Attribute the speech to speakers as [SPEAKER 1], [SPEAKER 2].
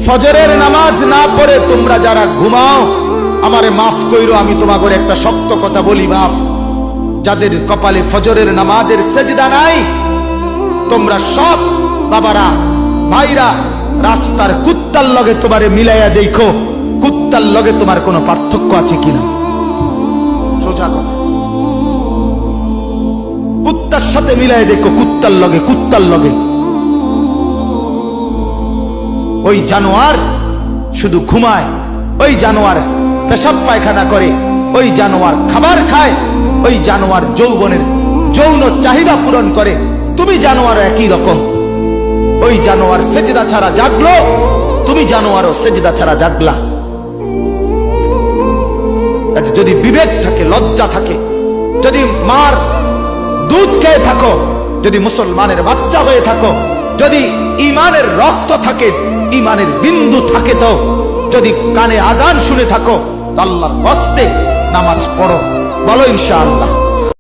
[SPEAKER 1] ফজরের নামাজ না পড়ে তোমরা যারা ঘুমাও, আমারে মাফ কইরো, আমি তোমাদের একটা শক্ত কথা বলি বাপ, যাদের কপালে ফজরের নামাজের সেজদা নাই, তোমরা সব বাবারা ভাইরা রাস্তার কুত্তার লগে তোমারে মিলাইয়া দেখো, কুত্তার লগে তোমার কোনো পার্থক্য আছে কিনা। সোজা কথা, কুত্তার সাথে মিলাইয়া দেখো, কুত্তার লগে, কুত্তার লগে। ওই জানোয়ার শুধু ঘুমায়, ওই জানোয়ার পেশাব পায়খানা করে, ওই জানোয়ার খাবার খায়, ওই জানোয়ার যৌবনের যৌন চাহিদা পূরণ করে। তুমি জানোয়ার একই রকম, ওই জানোয়ার সেজদা ছাড়া জাগলো, তুমি জানোয়ারও সেজদা ছাড়া জাগলা। যদি বিবেক থাকে, লজ্জা থাকে, যদি মার দুধ খেয়ে থাকো, যদি মুসলমানের বাচ্চা হয়ে থাকো, যদি ইমানের রক্ত থাকে, ইমানের বিন্দু থাকে, তো যদি কানে আজান শুনে থাকো, আল্লাহর ওয়াস্তে নামাজ পড়ো। বলো ইনশাআল্লাহ।